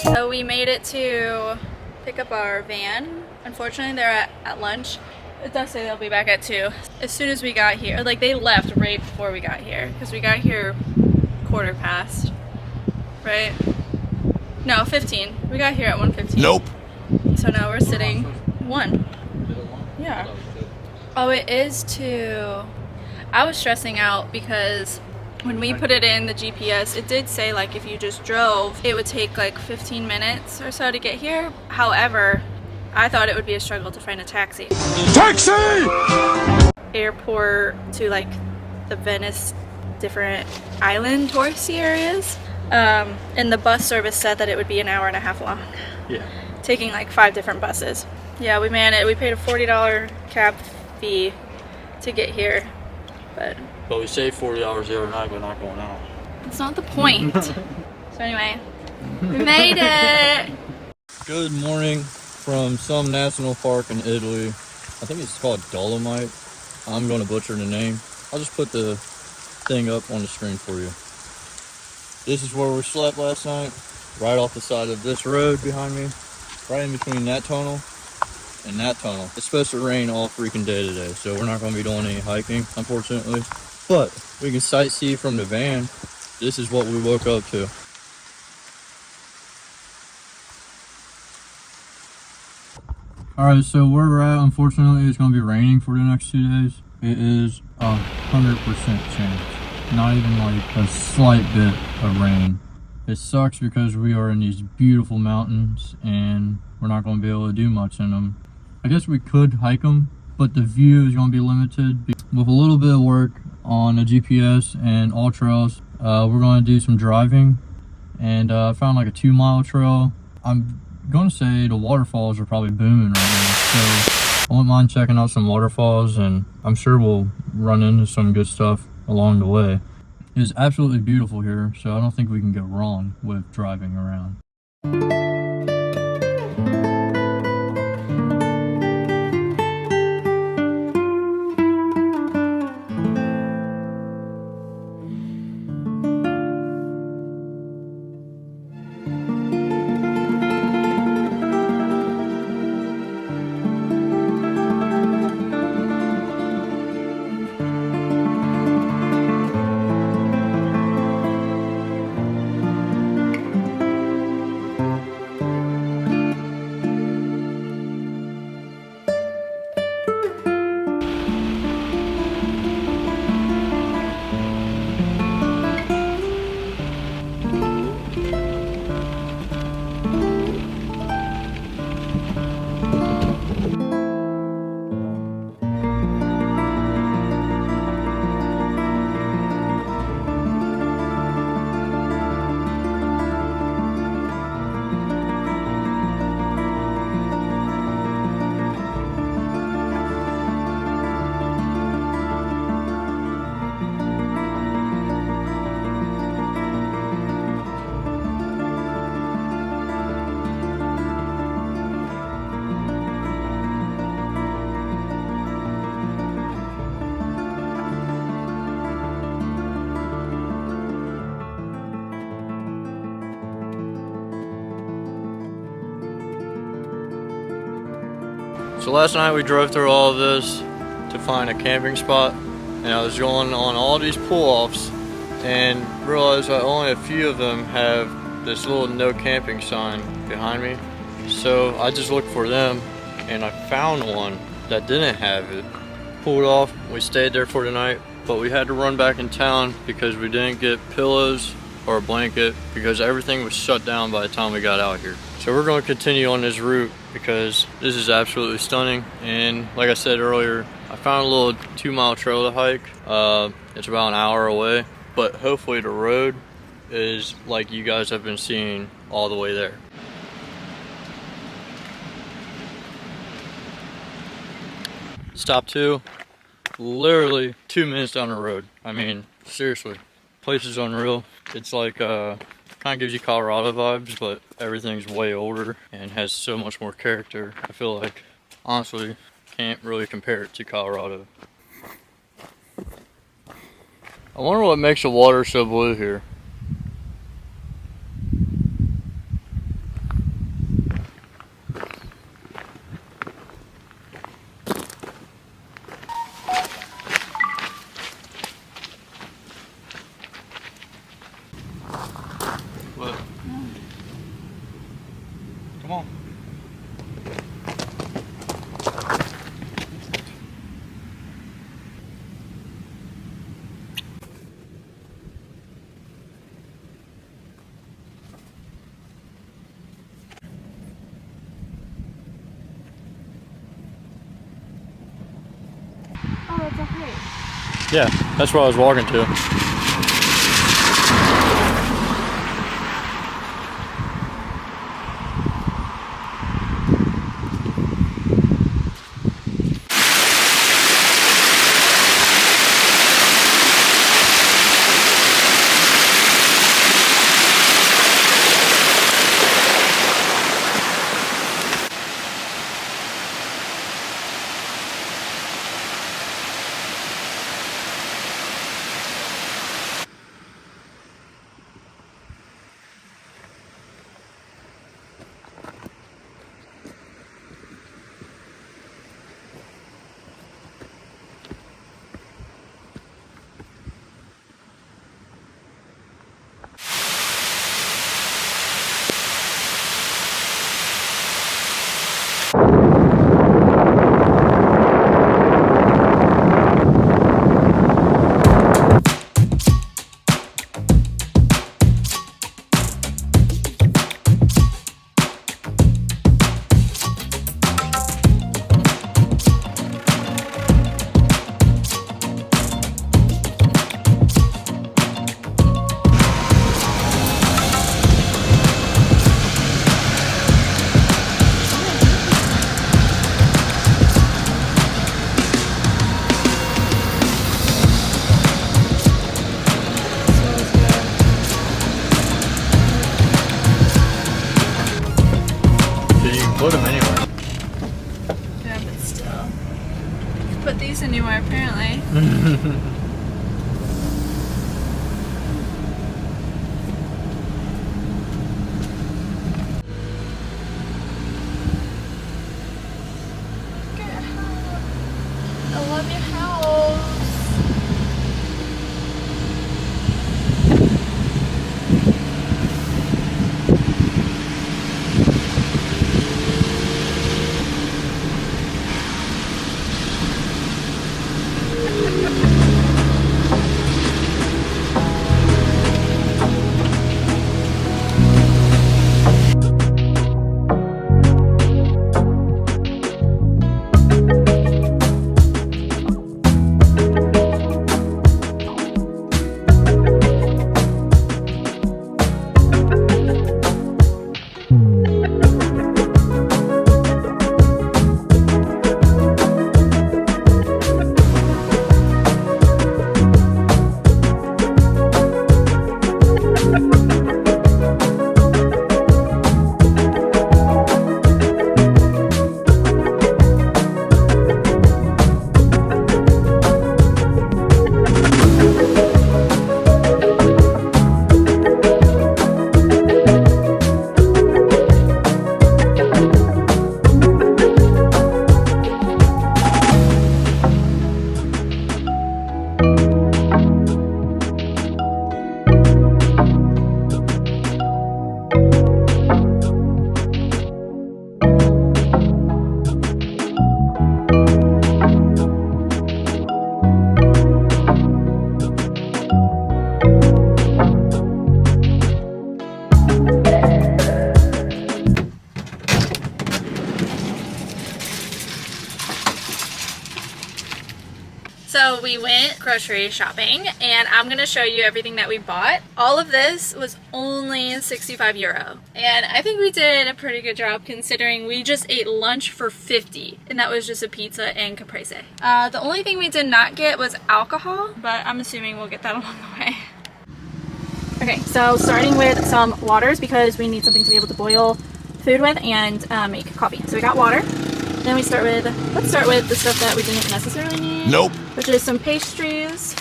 So we made it to pick up our van. Unfortunately, they're at lunch. It does say they'll be back at 2. As soon as we got here, like they left right before we got here, because we got here 1:15, right? No, 15. We got here at 1:15. Nope. So now we're sitting 1. Yeah. Oh, it is 2. I was stressing out because when we put it in the GPS, it did say like if you just drove, it would take like 15 minutes or so to get here. However, I thought it would be a struggle to find a taxi. Taxi! Airport to like the Venice different island touristy areas. And the bus service said that it would be an hour and a half long. Yeah. Taking like 5 different buses. Yeah, we managed. We paid a $40 cab fee to get here, but we saved 40 hours the other night by not going out. it's not the point. So anyway, we made it. Good morning from some national park in Italy. I think it's called Dolomite. I'm going to butcher the name. I'll just put the thing up on the screen for you. This is where we slept last night, right off the side of this road behind me, right in between that tunnel and that tunnel. It's supposed to rain all freaking day today, so we're not going to be doing any hiking, unfortunately. But we can sightsee from the van. This is what we woke up to. Alright, so where we're at, unfortunately, it's going to be raining for the next 2 days. It is 100% chance. Not even like a slight bit of rain. It sucks because we are in these beautiful mountains and we're not going to be able to do much in them. I guess we could hike them, but the view is going to be limited. With a little bit of work on the GPS and all trails, we're going to do some driving, and I found like a 2-mile trail. I'm going to say the waterfalls are probably booming right now, so I wouldn't mind checking out some waterfalls, and I'm sure we'll run into some good stuff along the way. It is absolutely beautiful here, so I don't think we can go wrong with driving around. So last night we drove through all of this to find a camping spot, and I was going on all these pull-offs and realized that only a few of them have this little no camping sign behind me. So I just looked for them and I found one that didn't have it. Pulled off, we stayed there for the night, but we had to run back in town because we didn't get pillows or a blanket because everything was shut down by the time we got out here. So we're going to continue on this route because this is absolutely stunning, and like I said earlier, I found a little 2-mile trail to hike. It's about an hour away, but hopefully the road is like you guys have been seeing all the way there. Stop 2, literally 2 minutes down the road. I mean, seriously, place is unreal. It's like kind of gives you Colorado vibes, but everything's way older and has so much more character. I feel like, honestly, can't really compare it to Colorado. I wonder what makes the water so blue here. Look. Come on. Oh, that's a height. Yeah, that's where I was walking to. Put them anywhere. Yeah, but still. Put these anywhere, apparently. I love your house. So we went grocery shopping and I'm gonna show you everything that we bought. All of this was only 65 euro. And I think we did a pretty good job considering we just ate lunch for 50 and that was just a pizza and caprese. The only thing we did not get was alcohol, but I'm assuming we'll get that along the way. Okay, so starting with some waters because we need something to be able to boil food with and make coffee. So we got water. Then let's start with the stuff that we didn't necessarily need. Nope. Which is some pastries.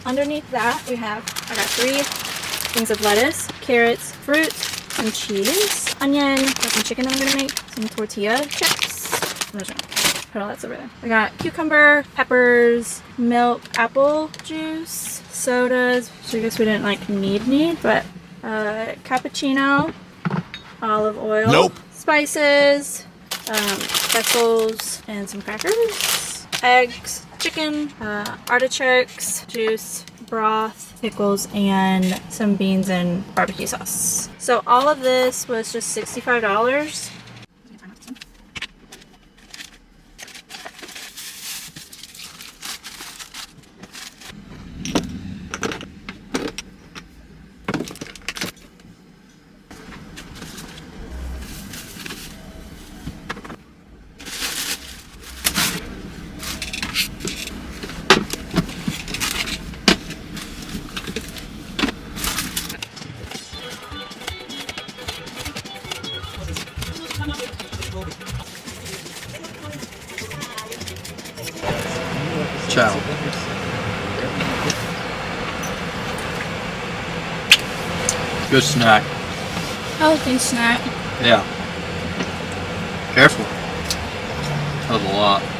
underneath that we have, I got 3 things of lettuce, carrots, fruit, some cheese, onion, got some chicken that I'm gonna make, some tortilla chips. I'm just gonna put all that stuff over there. We got cucumber, peppers, milk, apple juice, sodas, which I guess we didn't like need, but cappuccino, olive oil, Nope. Spices, pretzels, and some crackers, eggs, chicken, artichokes, juice, broth, pickles, and some beans and barbecue sauce. So all of this was just $65. Ciao. Good snack. Healthy snack. Yeah. Careful. That was a lot.